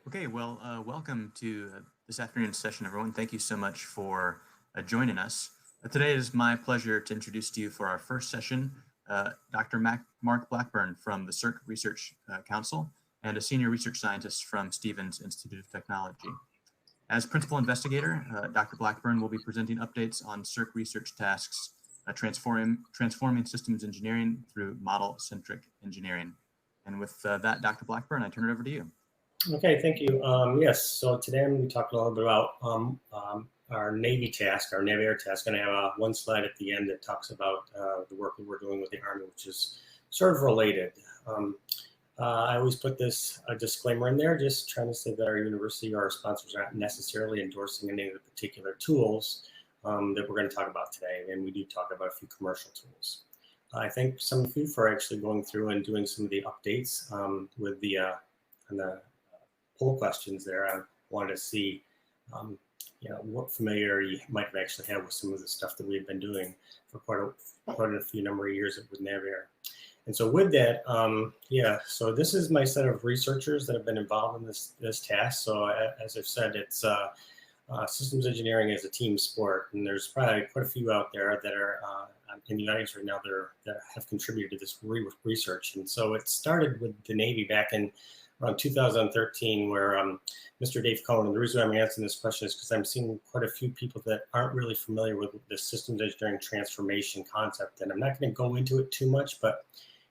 Okay, well, welcome to this afternoon's session, everyone. Thank you so much for joining us. Today it is my pleasure to introduce to you for our first session, Dr. Mark Blackburn from the CERC Research Council and a senior research scientist from Stevens Institute of Technology. As principal investigator, Dr. Blackburn will be presenting updates on CERC research tasks, transforming systems engineering through model-centric engineering. And with that, Dr. Blackburn, I turn it over to you. Okay, thank you. Yes, so today I'm going to be talking a little bit about our Navy task, our Navy Air task. I'm going to have one slide at the end that talks about the work that we're doing with the Army, which is sort of related. I always put this disclaimer in there, just trying to say that our university or our sponsors aren't necessarily endorsing any of the particular tools that we're going to talk about today, and we do talk about a few commercial tools. I thank some of you for actually going through and doing some of the updates with the poll questions there. I wanted to see, what familiarity you might have actually had with some of the stuff that we've been doing for quite a few number of years with NavAir. And so with that, so this is my set of researchers that have been involved in this task. So as I've said, it's systems engineering is a team sport, and there's probably quite a few out there that are in the audience right now that have contributed to this research. And so it started with the Navy back in around 2013, where Mr. Dave Cohen, and the reason I'm answering this question is because I'm seeing quite a few people that aren't really familiar with the systems engineering transformation concept. And I'm not going to go into it too much, but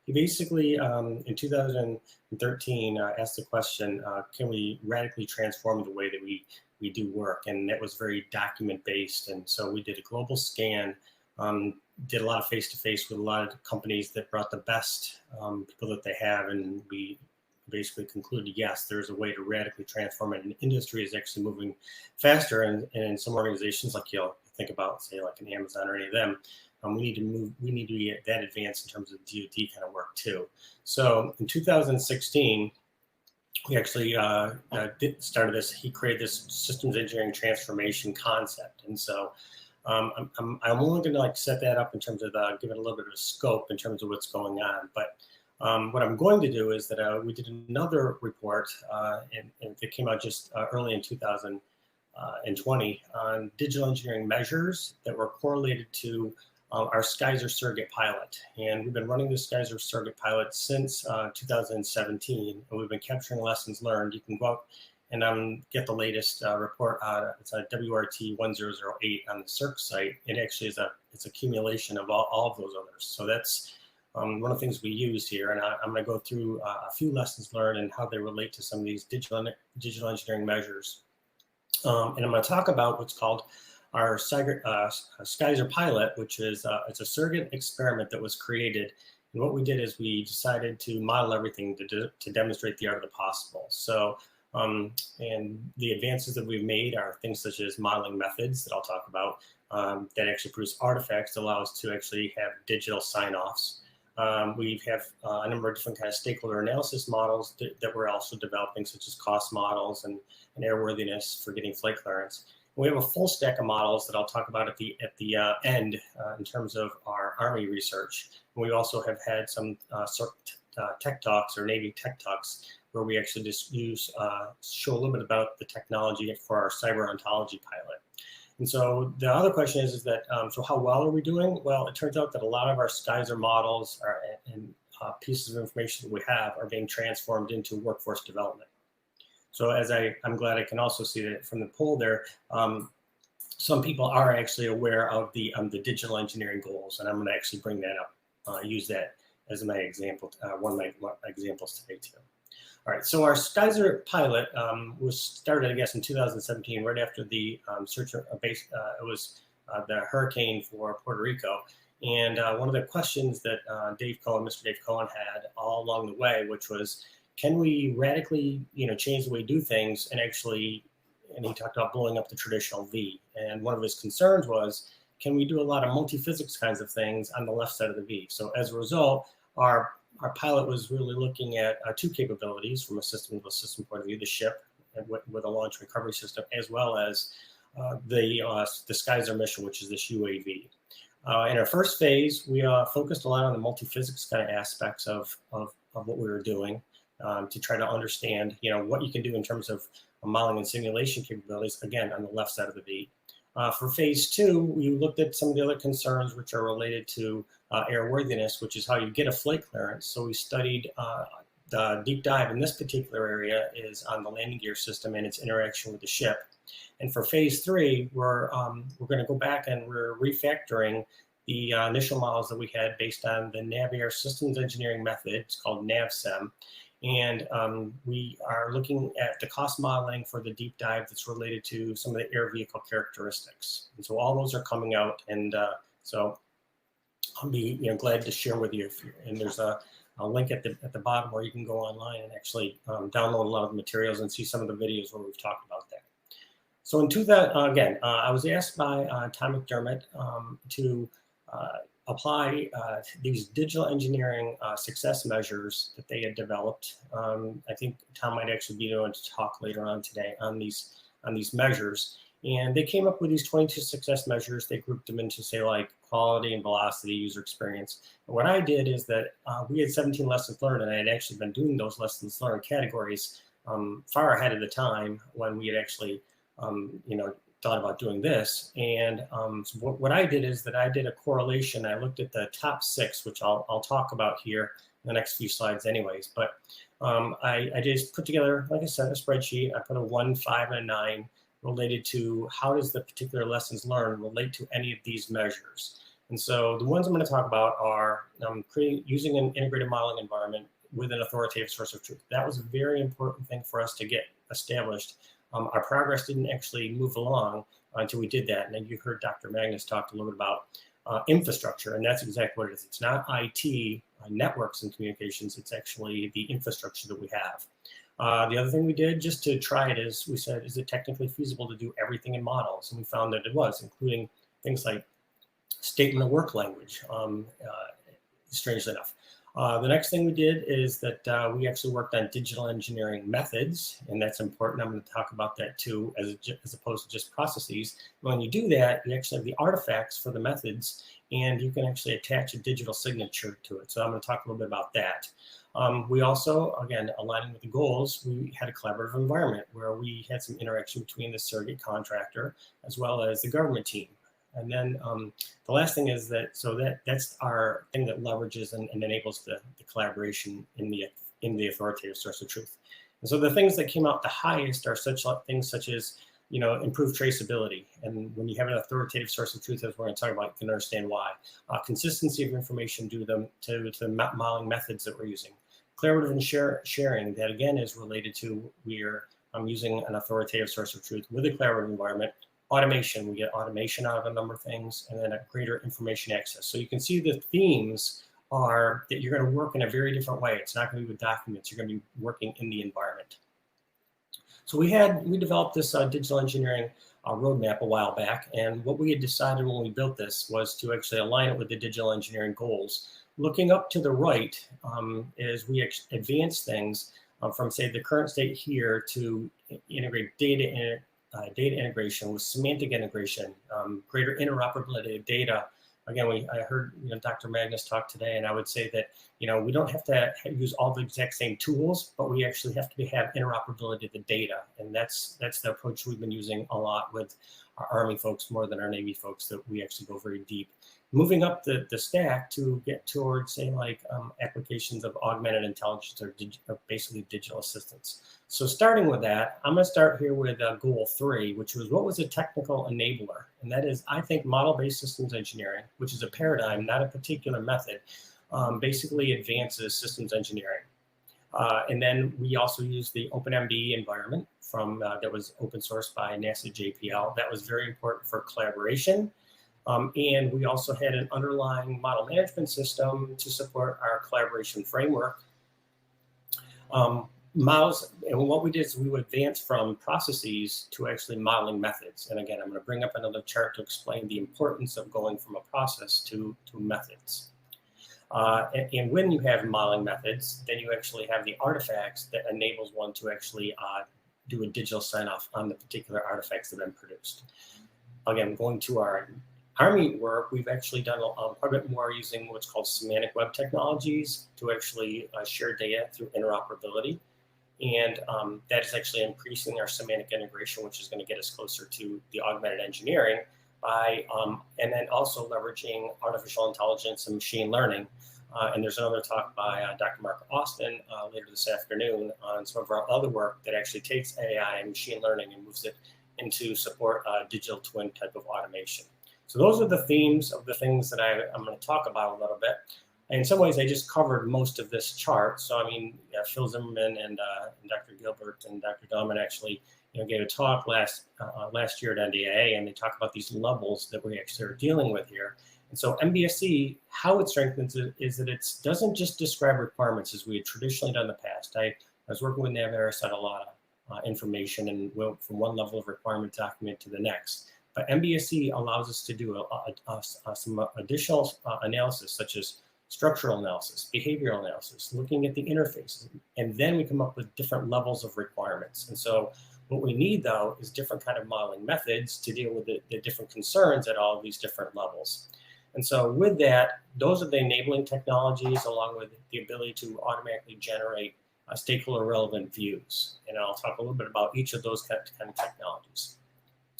he basically, in 2013, asked the question, can we radically transform the way that we do work? And that was very document-based. And so we did a global scan, did a lot of face-to-face with a lot of companies that brought the best people that they have, and we basically concluded, yes, there's a way to radically transform it. And industry is actually moving faster. And in some organizations, like you'll think about, say, like an Amazon or any of them, we need to be that advanced in terms of DoD kind of work too. So in 2016, we actually started this. He created this systems engineering transformation concept. And so I'm only going to set that up in terms of give it a little bit of a scope in terms of what's going on. But what I'm going to do is that we did another report, and it came out just early in 2020 on digital engineering measures that were correlated to our Skyzer surrogate pilot. And we've been running this Skyzer surrogate pilot since 2017, and we've been capturing lessons learned. You can go out and get the latest report. It's a WRT-1008 on the CERC site. It actually is it's accumulation of all of those others. So that's one of the things we use here, and I'm going to go through a few lessons learned and how they relate to some of these digital engineering measures. And I'm going to talk about what's called our Skyzer pilot, which is it's a surrogate experiment that was created. And what we did is we decided to model everything to demonstrate the art of the possible. So, and the advances that we've made are things such as modeling methods that I'll talk about that actually produce artifacts that allow us to actually have digital sign-offs. We have a number of different kinds of stakeholder analysis models that we're also developing, such as cost models and airworthiness for getting flight clearance. And we have a full stack of models that I'll talk about at the end in terms of our Army research. And we also have had some tech talks or Navy tech talks where we actually just show a little bit about the technology for our cyber ontology pilot. And so the other question is that, so how well are we doing? Well, it turns out that a lot of our Skyzer models and pieces of information that we have are being transformed into workforce development. So as I'm glad I can also see that from the poll there, some people are actually aware of the digital engineering goals, and I'm going to actually bring that up, use that as my example, one of my examples today too. All right, so our Skyzer pilot was started, I guess, in 2017, right after the it was the hurricane for Puerto Rico. And one of the questions that Mr. Dave Cohen had all along the way, which was, can we radically, change the way we do things and he talked about blowing up the traditional V. And one of his concerns was, can we do a lot of multi-physics kinds of things on the left side of the V? So as a result, our pilot was really looking at two capabilities from a system-to-system point of view: the ship with a launch recovery system, as well as the Skyzer mission, which is this UAV. In our first phase, we focused a lot on the multi-physics kind of aspects of what we were doing. to try to understand, what you can do in terms of modeling and simulation capabilities, again, on the left side of the V. For phase 2, we looked at some of the other concerns which are related to airworthiness, which is how you get a flight clearance. So we studied the deep dive in this particular area is on the landing gear system and its interaction with the ship. And for phase 3, we're going to go back and we're refactoring the initial models that we had based on the NavAir systems engineering method. It's called NavSem. And we are looking at the cost modeling for the deep dive that's related to some of the air vehicle characteristics. And so all those are coming out. And so I'll be glad to share with you. And there's a link at the bottom where you can go online and actually download a lot of the materials and see some of the videos where we've talked about that. So in 2000, again, I was asked by Tom McDermott to apply these digital engineering success measures that they had developed. I think Tom might actually be doing a talk later on today on these measures. And they came up with these 22 success measures. They grouped them into, say, like quality and velocity, user experience. And what I did is that we had 17 lessons learned, and I had actually been doing those lessons learned categories far ahead of the time when we had actually, thought about doing this. And so what I did is that I did a correlation. I looked at the top 6, which I'll talk about here in the next few slides anyways. But I just put together, like I said, a spreadsheet. I put a 1, 5, and a 9 related to how does the particular lessons learned relate to any of these measures. And so the ones I'm going to talk about are using an integrated modeling environment with an authoritative source of truth. That was a very important thing for us to get established. Our progress didn't actually move along until we did that. And then you heard Dr. Magnus talk a little bit about infrastructure, and that's exactly what it is. It's not IT, networks and communications. It's actually the infrastructure that we have. The other thing we did just to try it is we said, is it technically feasible to do everything in models? And we found that it was, including things like statement of work language, strangely enough. The next thing we did is that we actually worked on digital engineering methods, and that's important. I'm going to talk about that too, as opposed to just processes. When you do that, you actually have the artifacts for the methods, and you can actually attach a digital signature to it. So I'm going to talk a little bit about that. We also, again, aligning with the goals, we had a collaborative environment where we had some interaction between the surrogate contractor as well as the government team. And then the last thing is that, so that's our thing that leverages and enables the collaboration in the authoritative source of truth. And so the things that came out the highest are things such as, improved traceability. And when you have an authoritative source of truth, as we're going to talk about, you can understand why. Consistency of information due to the modeling methods that we're using. Collaborative and sharing, that again is related to I'm using an authoritative source of truth with a collaborative environment. Automation, we get automation out of a number of things, and then a greater information access. So you can see the themes are that you're going to work in a very different way. It's not going to be with documents. You're going to be working in the environment. So we developed this digital engineering roadmap a while back, and what we had decided when we built this was to actually align it with the digital engineering goals. Looking up to the right is we advance things from, say, the current state here to integrate data integration with semantic integration, greater interoperability of data. Again, I heard Dr. Magnus talk today, and I would say that we don't have to use all the exact same tools, but we actually have to have interoperability of the data, and that's the approach we've been using a lot with our Army folks more than our Navy folks. That we actually go very deep. Moving up the stack to get towards, say, like applications of augmented intelligence or basically digital assistance. So starting with that, I'm going to start here with goal 3, which was what was a technical enabler? And that is, I think, model-based systems engineering, which is a paradigm, not a particular method, basically advances systems engineering. And then we also used the OpenMBE environment that was open sourced by NASA JPL. That was very important for collaboration. And we also had an underlying model management system to support our collaboration framework. Models, and what we did is we would advance from processes to actually modeling methods. And again, I'm going to bring up another chart to explain the importance of going from a process to methods. And when you have modeling methods, then you actually have the artifacts that enables one to actually do a digital sign-off on the particular artifacts that have been produced. Again, going to our Army work, we've actually done quite a bit more using what's called semantic web technologies to actually share data through interoperability. And that is actually increasing our semantic integration, which is going to get us closer to the augmented engineering by, and then also leveraging artificial intelligence and machine learning. And there's another talk by Dr. Mark Austin later this afternoon on some of our other work that actually takes AI and machine learning and moves it into support digital twin type of automation. So those are the themes of the things that I'm going to talk about a little bit. In some ways, I just covered most of this chart. So, I mean, Phil Zimmerman and Dr. Gilbert and Dr. Dahman actually gave a talk last year at NDAA, and they talk about these levels that we actually are dealing with here. And so MBSE, how it strengthens it is that it doesn't just describe requirements as we had traditionally done in the past. I was working with NavAris, had a lot of information and went from one level of requirement document to the next. But MBSE allows us to do some additional analysis, such as structural analysis, behavioral analysis, looking at the interfaces, and then we come up with different levels of requirements. And so what we need, though, is different kind of modeling methods to deal with the different concerns at all of these different levels. And so with that, those are the enabling technologies, along with the ability to automatically generate stakeholder relevant views. And I'll talk a little bit about each of those kind of technologies,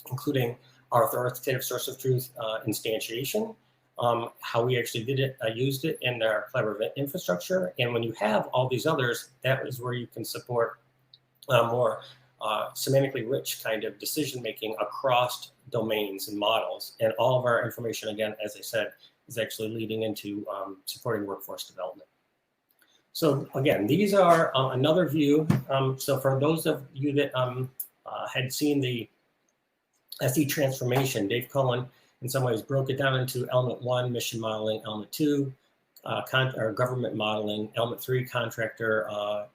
including our authoritative source of truth instantiation, how we actually used it in our collaborative infrastructure. And when you have all these others, that is where you can support more semantically rich kind of decision making across domains and models. And all of our information, again, as I said, is actually leading into supporting workforce development. So again, these are another view. So for those of you that had seen the SE transformation, Dave Cullen in some ways broke it down into element 1, mission modeling, element 2, government modeling, element 3, contractor,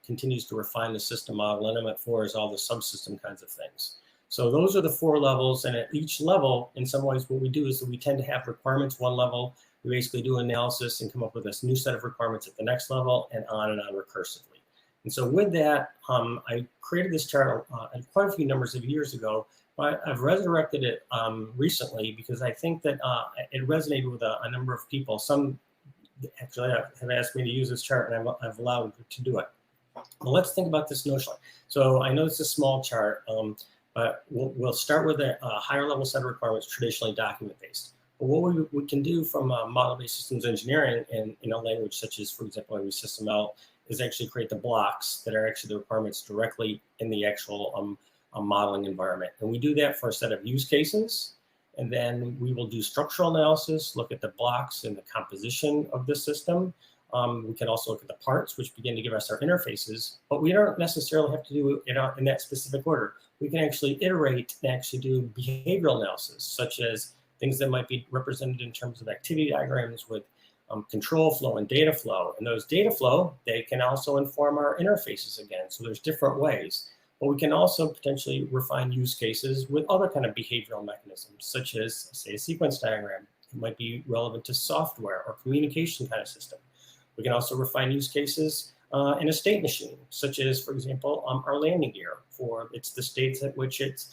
continues to refine the system model, and element 4 is all the subsystem kinds of things. So those are the 4 levels, and at each level, in some ways, what we do is that we tend to have requirements 1 level, we basically do analysis and come up with this new set of requirements at the next level, and on recursively. And so with that, I created this chart quite a few numbers of years ago, but I've resurrected it recently because I think that it resonated with a number of people. Some actually have asked me to use this chart, and I've allowed to do it. Well, let's think about this notionally. So I know it's a small chart, but we'll start with a higher level set of requirements, traditionally document-based. But what we can do from model-based systems engineering in a language such as, for example, SysML, is actually create the blocks that are actually the requirements directly in the actual modeling environment. And we do that for a set of use cases. And then we will do structural analysis, look at the blocks and the composition of the system. We can also look at the parts, which begin to give us our interfaces, but we don't necessarily have to do it in that specific order. We can actually iterate and actually do behavioral analysis, such as things that might be represented in terms of activity diagrams with control flow and data flow. And those data flow, they can also inform our interfaces again. So there's different ways. But we can also potentially refine use cases with other kind of behavioral mechanisms, such as, say, a sequence diagram. It might be relevant to software or communication kind of system. We can also refine use cases in a state machine, such as, for example, our landing gear, for it's the states at which it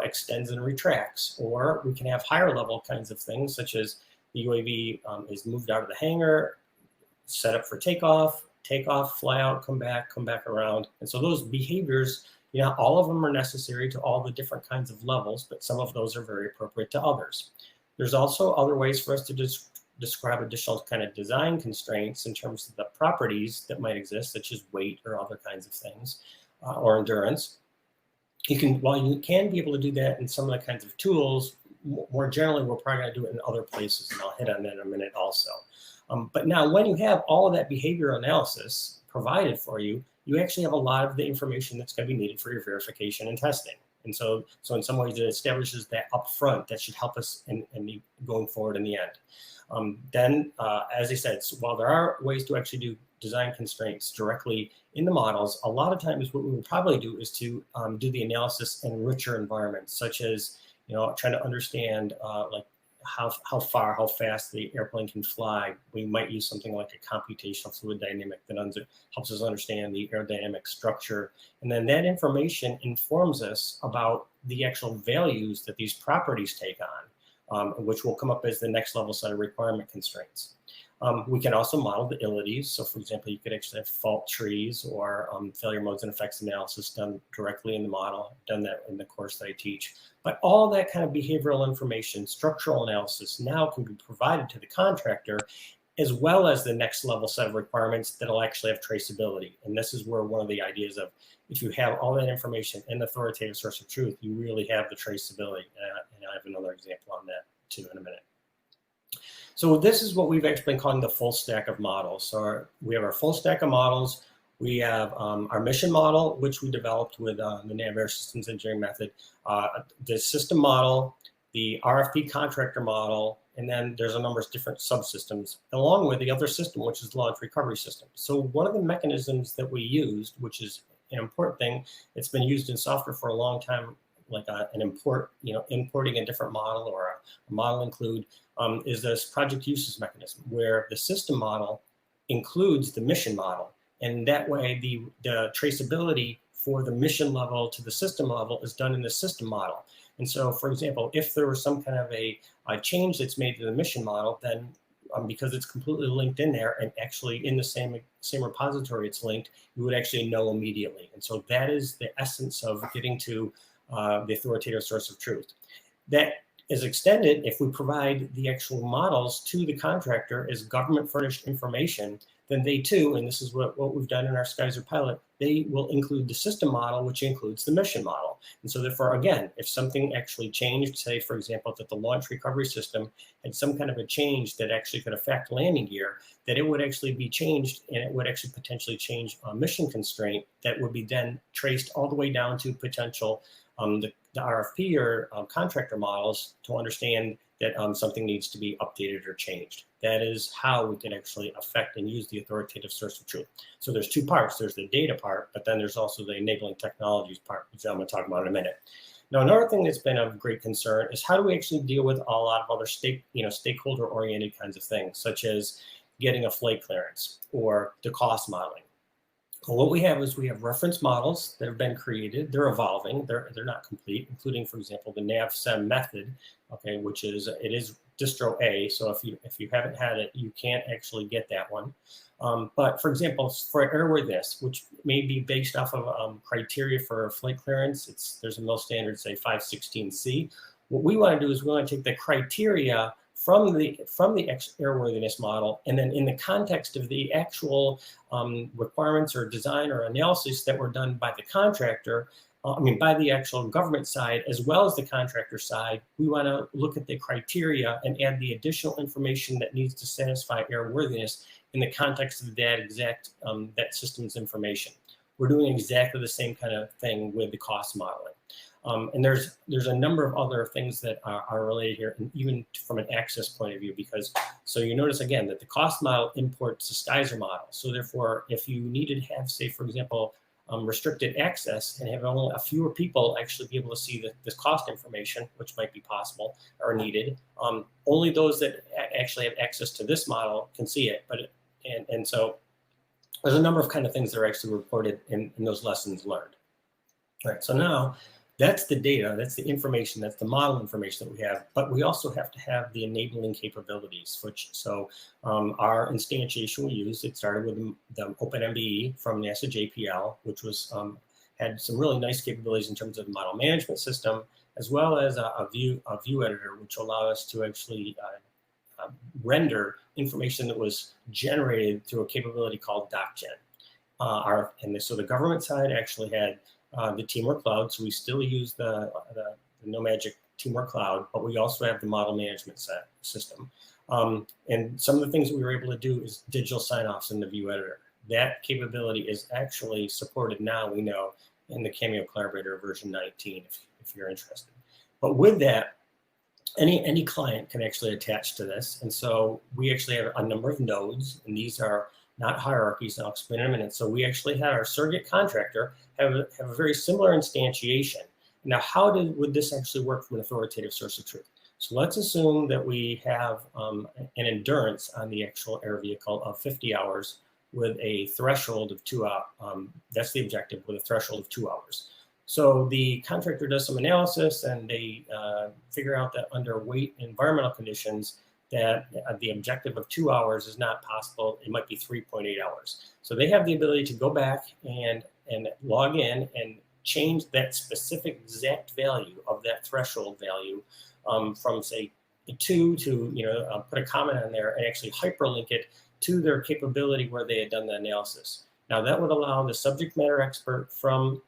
extends and retracts. Or we can have higher level kinds of things, such as the UAV is moved out of the hangar, set up for takeoff, fly out, come back around. And so those behaviors, all of them are necessary to all the different kinds of levels, but some of those are very appropriate to others. There's also other ways for us to describe additional kind of design constraints in terms of the properties that might exist, such as weight or other kinds of things, or endurance. While you can be able to do that in some of the kinds of tools, more generally, we're probably going to do it in other places, and I'll hit on that in a minute also. But now, when you have all of that behavioral analysis provided for you, you actually have a lot of the information that's going to be needed for your verification and testing. And so in some ways, it establishes that upfront that should help us in going forward in the end. Then, as I said, so while there are ways to actually do design constraints directly in the models, a lot of times what we would probably do is to do the analysis in richer environments, such as trying to understand like how far, how fast the airplane can fly. We might use something like a computational fluid dynamic that helps us understand the aerodynamic structure. And then that information informs us about the actual values that these properties take on. which will come up as the next level set of requirement constraints. We can also model the ilities. So for example, you could actually have fault trees or failure modes and effects analysis done directly in the model. I've done that in the course that I teach. But all that kind of behavioral information, structural analysis now can be provided to the contractor, as well as the next level set of requirements that'll actually have traceability. And this is where one of the ideas of, if you have all that information in the authoritative source of truth, you really have the traceability. And I have another example on that too in a minute. So this is what we've actually been calling the full stack of models. So we have our full stack of models. We have our mission model, which we developed with the Navigator Systems Engineering method, the system model, the RFP contractor model, and then there's a number of different subsystems, along with the other system, which is the launch recovery system. So one of the mechanisms that we used, which is an important thing, it's been used in software for a long time, like an import, importing a different model or a model include, is this project uses mechanism, where the system model includes the mission model. And that way the traceability for the mission level to the system level is done in the system model. And so, for example, if there was some kind of a change that's made to the mission model, then because it's completely linked in there and actually in the same repository it's linked, you would actually know immediately. And so that is the essence of getting to the authoritative source of truth. That is extended if we provide the actual models to the contractor as government furnished information, then they too, and this is what we've done in our Skyzer pilot, they will include the system model, which includes the mission model. And so therefore, again, if something actually changed, say, for example, that the launch recovery system had some kind of a change that actually could affect landing gear, that it would actually be changed, and it would actually potentially change a mission constraint that would be then traced all the way down to potential the RFP or contractor models to understand that something needs to be updated or changed. That is how we can actually affect and use the authoritative source of truth. So there's two parts. There's the data part, but then there's also the enabling technologies part, which I'm going to talk about in a minute. Now, another thing that's been of great concern is how do we actually deal with a lot of other stakeholder-oriented kinds of things, such as getting a flight clearance or the cost modeling. Well, what we have is we have reference models that have been created. They're evolving. They're not complete, including, for example, the NavSem method, okay, which is distro A. So if you haven't had it, you can't actually get that one. But for example, for airworthiness, which may be based off of criteria for flight clearance, there's a MIL standard, say 516C. What we want to do is we want to take the criteria from the airworthiness model, and then in the context of the actual requirements or design or analysis that were done by the contractor, by the actual government side, as well as the contractor side, we want to look at the criteria and add the additional information that needs to satisfy airworthiness in the context of that exact, that system's information. We're doing exactly the same kind of thing with the cost modeling. And there's a number of other things that are related here, and even from an access point of view, because, so you notice again that the cost model imports the Skyzer model. So therefore, if you needed to have, say, for example, restricted access and have only a fewer people actually be able to see this cost information, which might be possible or needed, only those that actually have access to this model can see it. And so there's a number of kind of things that are actually reported in those lessons learned. All right, so now, that's the data, that's the information, that's the model information that we have, but we also have to have the enabling capabilities, so our instantiation we used, it started with the OpenMBE from NASA JPL, which was had some really nice capabilities in terms of the model management system, as well as a view editor, which allowed us to actually render information that was generated through a capability called DocGen. So the government side actually had the Teamwork Cloud, so we still use the No Magic Teamwork Cloud, but we also have the model management system. And some of the things that we were able to do is digital sign-offs in the view editor. That capability is actually supported now, we know, in the Cameo Collaborator version 19, if you're interested. But with that, any client can actually attach to this. And so we actually have a number of nodes, and these are not hierarchies, and I'll explain in a minute. So we actually had our surrogate contractor have a very similar instantiation. Now, how would this actually work from an authoritative source of truth? So let's assume that we have an endurance on the actual air vehicle of 50 hours with a threshold of 2 hours. That's the objective, with a threshold of 2 hours. So the contractor does some analysis, and they figure out that under weight environmental conditions, that the objective of 2 hours is not possible. It might be 3.8 hours. So they have the ability to go back and log in and change that specific exact value of that threshold value from, say, 2 to, put a comment on there and actually hyperlink it to their capability where they had done the analysis. Now that would allow the subject matter expert from,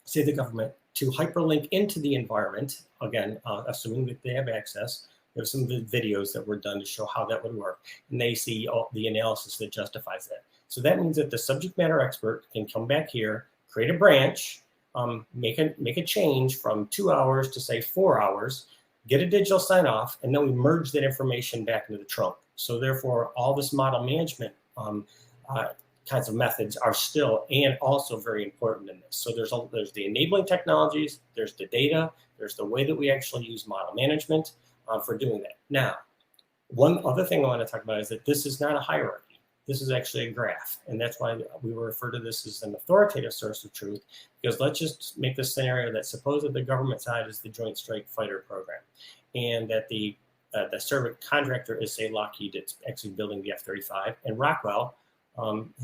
say, the government to hyperlink into the environment, again, assuming that they have access. There's some videos that were done to show how that would work, and they see all the analysis that justifies that. So that means that the subject matter expert can come back here, create a branch, make a change from 2 hours to, say, 4 hours, get a digital sign off, and then we merge that information back into the trunk. So therefore, all this model management kinds of methods are still and also very important in this. So there's the enabling technologies, there's the data, there's the way that we actually use model management for doing that. Now, one other thing I want to talk about is that this is not a hierarchy. This is actually a graph, and that's why we refer to this as an authoritative source of truth, because let's just make the scenario that suppose that the government side is the Joint Strike Fighter program, and that the service contractor is, say, Lockheed, it's actually building the F-35, and Rockwell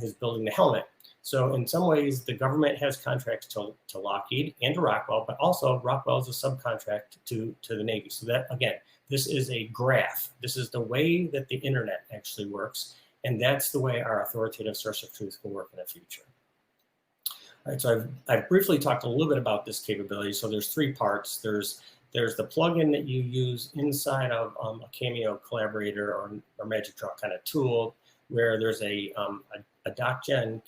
is building the helmet. So in some ways, the government has contracts to Lockheed and to Rockwell, but also Rockwell is a subcontract to the Navy. So that, again, this is a graph. This is the way that the internet actually works, and that's the way our authoritative source of truth will work in the future. All right, so I've briefly talked a little bit about this capability. So there's 3 parts. There's the plugin that you use inside of a Cameo collaborator or Magic Draw kind of tool, where there's a DocGen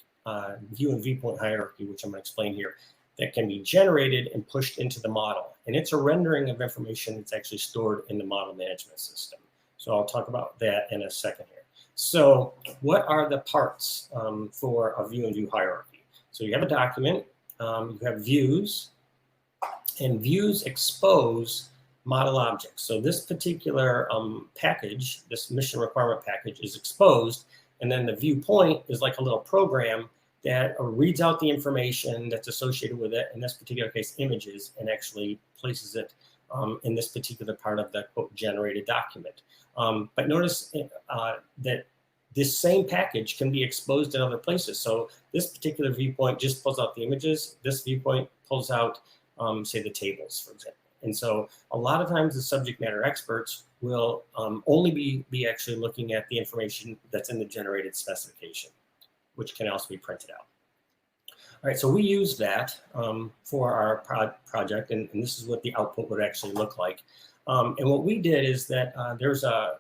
view and viewpoint hierarchy, which I'm going to explain here, that can be generated and pushed into the model. And it's a rendering of information that's actually stored in the model management system. So I'll talk about that in a second here. So what are the parts for a view and view hierarchy? So you have a document, you have views, and views expose model objects. So this particular package, this mission requirement package, is exposed, and then the viewpoint is like a little program that reads out the information that's associated with it, in this particular case, images, and actually places it in this particular part of the quote generated document. But notice that this same package can be exposed in other places. So this particular viewpoint just pulls out the images. This viewpoint pulls out, say, the tables, for example. And so a lot of times the subject matter experts will only be actually looking at the information that's in the generated specification, which can also be printed out. All right, so we use that for our project, and this is what the output would actually look like. And what we did is that there's a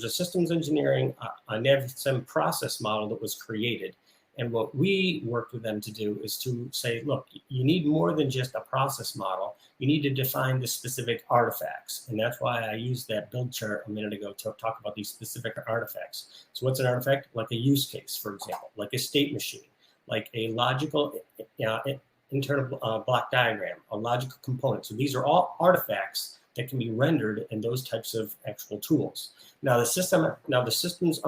systems engineering, a NavSim process model that was created. And what we worked with them to do is to say, look, you need more than just a process model. You need to define the specific artifacts. And that's why I used that build chart a minute ago to talk about these specific artifacts. So what's an artifact? Like a use case, for example, like a state machine, like a logical internal block diagram, a logical component. So these are all artifacts that can be rendered in those types of actual tools. Now the systems,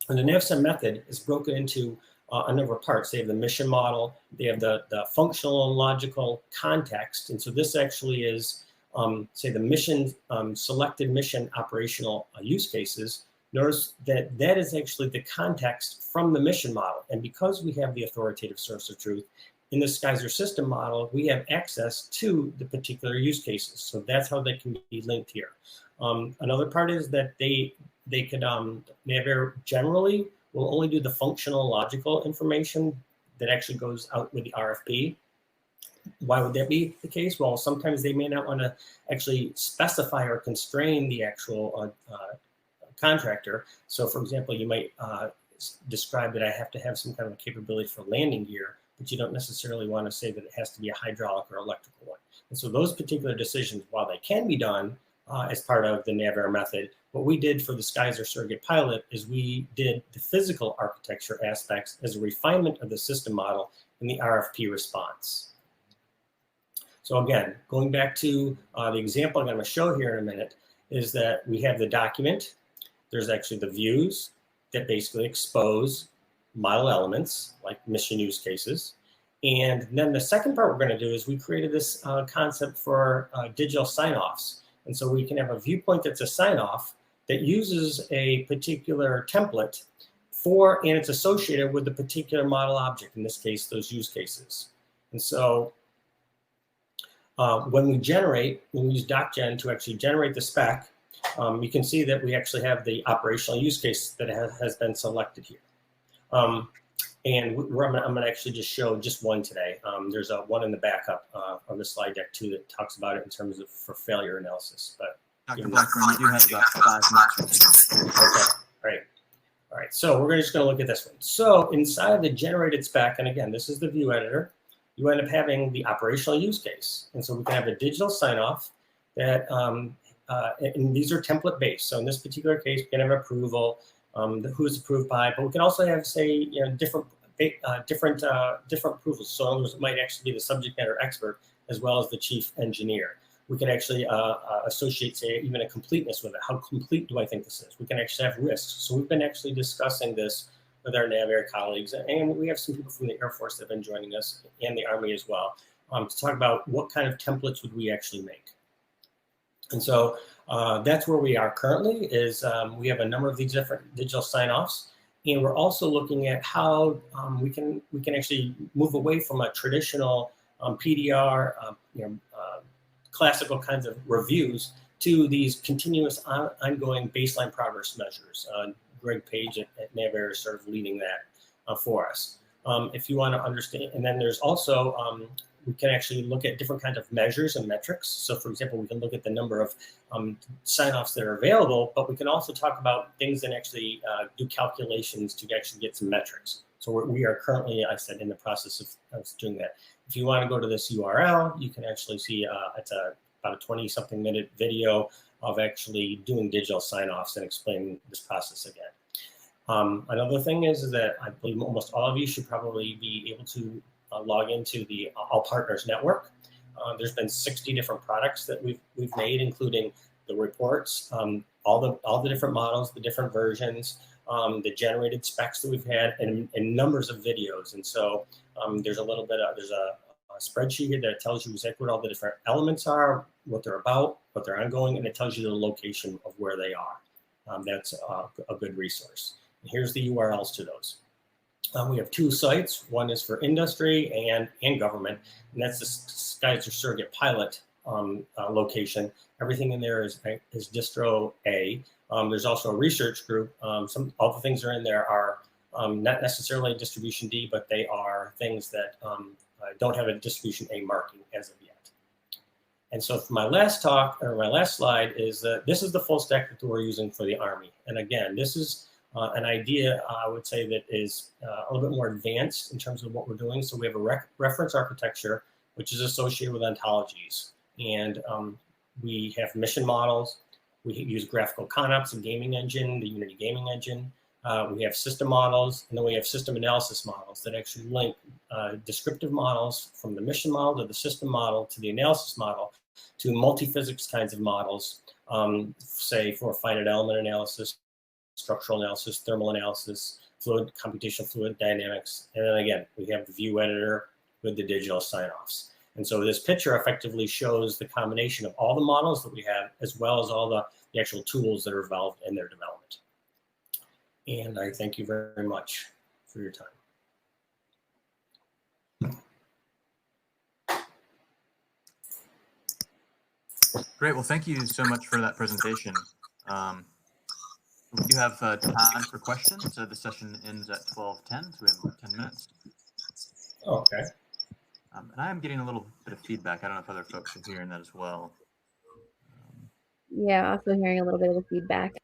and the NavSim method is broken into a number of parts. They have the mission model, they have the functional and logical context. And so this actually is, say, the mission, selected mission operational use cases. Notice that that is actually the context from the mission model. And because we have the authoritative source of truth, in the SKYSER system model, we have access to the particular use cases. So that's how they can be linked here. Another part is that they could, Navier generally will only do the functional logical information that actually goes out with the RFP. Why would that be the case? Well, sometimes they may not want to actually specify or constrain the actual contractor. So for example, you might describe that I have to have some kind of capability for landing gear, but you don't necessarily want to say that it has to be a hydraulic or electrical one. And so those particular decisions, while they can be done as part of the Navier method, what we did for the SKYSER surrogate pilot is we did the physical architecture aspects as a refinement of the system model in the RFP response. So again, going back to the example I'm going to show here in a minute, is that we have the document. There's actually the views that basically expose model elements like mission use cases. And then the second part we're going to do is we created this concept for digital sign-offs. And so we can have a viewpoint that's a sign-off that uses a particular template and it's associated with the particular model object, in this case, those use cases. And so when we use DocGen to actually generate the spec, you can see that we actually have the operational use case that has been selected here. And I'm going to actually just show just one today. There's one in the backup of the slide deck too that talks about it in terms of for failure analysis. But Dr. Blackburn, you do have about 5 minutes. Okay, all right. So we're just going to look at this one. So inside the generated spec, and again, this is the view editor, you end up having the operational use case. And so we can have a digital sign-off that, and these are template based. So in this particular case, we can have approval, who is approved by, but we can also have, say, different approvals. So in other words, it might actually be the subject matter expert as well as the chief engineer. We can actually associate, say, even a completeness with it. How complete do I think this is? We can actually have risks. So we've been actually discussing this with our NavAir colleagues, and we have some people from the Air Force that have been joining us, and the Army as well, to talk about what kind of templates would we actually make. And so that's where we are currently. Is we have a number of these different digital sign-offs, and we're also looking at how we can actually move away from a traditional PDR, classical kinds of reviews to these continuous ongoing baseline progress measures. Greg Page at NavAir is sort of leading that for us. If you want to understand, and then there's also, we can actually look at different kinds of measures and metrics. So for example, we can look at the number of sign-offs that are available, but we can also talk about things that actually do calculations to actually get some metrics. So we are currently, I said, in the process of doing that. If you want to go to this URL, you can actually see it's about a 20-something minute video of actually doing digital sign-offs and explaining this process again. Another thing is that I believe almost all of you should probably be able to log into the All Partners Network. There's been 60 different products that we've made, including the reports, all the different models, the different versions, the generated specs that we've had, and numbers of videos. And so there's a spreadsheet here that tells you exactly what all the different elements are, what they're about, what they're ongoing, and it tells you the location of where they are. That's a good resource. And here's the URLs to those. We have 2 sites. One is for industry and government, and that's the Skies or Surrogate Pilot location. Everything in there is distro A. There's also a research group. All the things that are in there are not necessarily distribution D, but they are things that don't have a distribution A marking as of yet. And so for my last talk, or my last slide, is that this is the full stack that we're using for the Army. And again, this is an idea, I would say, that is a little bit more advanced in terms of what we're doing. So we have a reference architecture, which is associated with ontologies. And we have mission models. We use graphical ConOps and gaming engine, the Unity gaming engine. We have system models, and then we have system analysis models that actually link descriptive models from the mission model to the system model to the analysis model to multi-physics kinds of models, say for finite element analysis, structural analysis, thermal analysis, computational fluid dynamics. And then again, we have the view editor with the digital sign-offs. And so this picture effectively shows the combination of all the models that we have, as well as all the actual tools that are involved in their development. And I thank you very much for your time. Great. Well, thank you so much for that presentation. We do have time for questions. So the session ends at 12:10, so we have about 10 minutes. Okay. And I am getting a little bit of feedback. I don't know if other folks are hearing that as well. Yeah, also hearing a little bit of the feedback.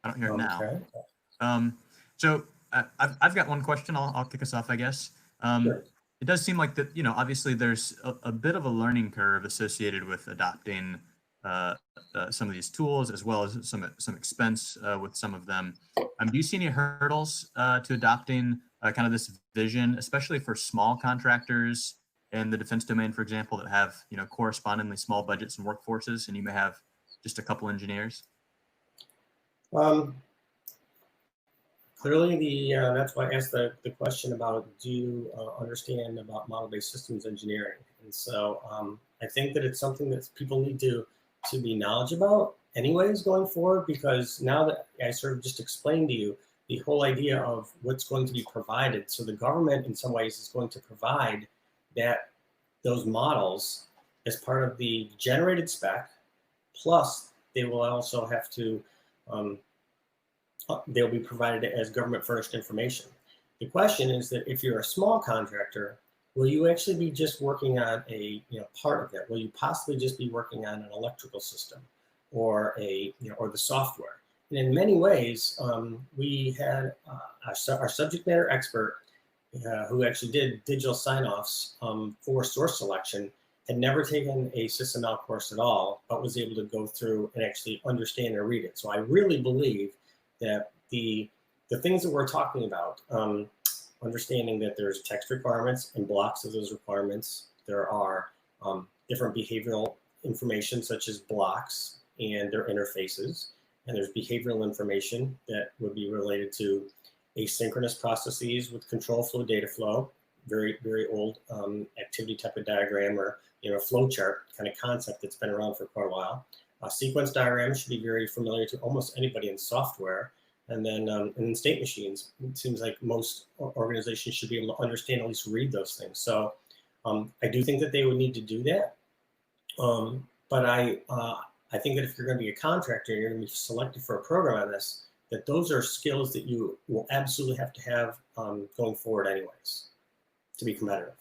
I don't hear it now. So I've got one question. I'll kick us off, I guess. Sure. It does seem like that, obviously there's a bit of a learning curve associated with adopting some of these tools, as well as some expense with some of them. Do you see any hurdles to adopting kind of this vision, especially for small contractors in the defense domain, for example, that have correspondingly small budgets and workforces, and you may have just a couple engineers? clearly, that's why I asked the question about, do you understand about model-based systems engineering? And so I think that it's something that people need to be knowledgeable about anyways going forward, because now that I sort of just explained to you the whole idea of what's going to be provided. So the government in some ways is going to provide those models as part of the generated spec, plus they will also have to, they'll be provided as government furnished information. The question is that if you're a small contractor, will you actually be just working on a part of it? Will you possibly just be working on an electrical system or or the software? And in many ways, we had our subject matter expert who actually did digital sign-offs for source selection, had never taken a SysML course at all, but was able to go through and actually understand and read it. So I really believe that the things that we're talking about, understanding that there's text requirements and blocks of those requirements, there are different behavioral information such as blocks and their interfaces, and there's behavioral information that would be related to asynchronous processes with control flow, data flow, very, very old activity type of diagram or flow chart kind of concept that's been around for quite a while. Sequence diagrams should be very familiar to almost anybody in software. And then in state machines, it seems like most organizations should be able to understand, at least read those things. So I do think that they would need to do that. But I think that if you're going to be a contractor, you're going to be selected for a program on this, that those are skills that you will absolutely have to have going forward anyways to be competitive.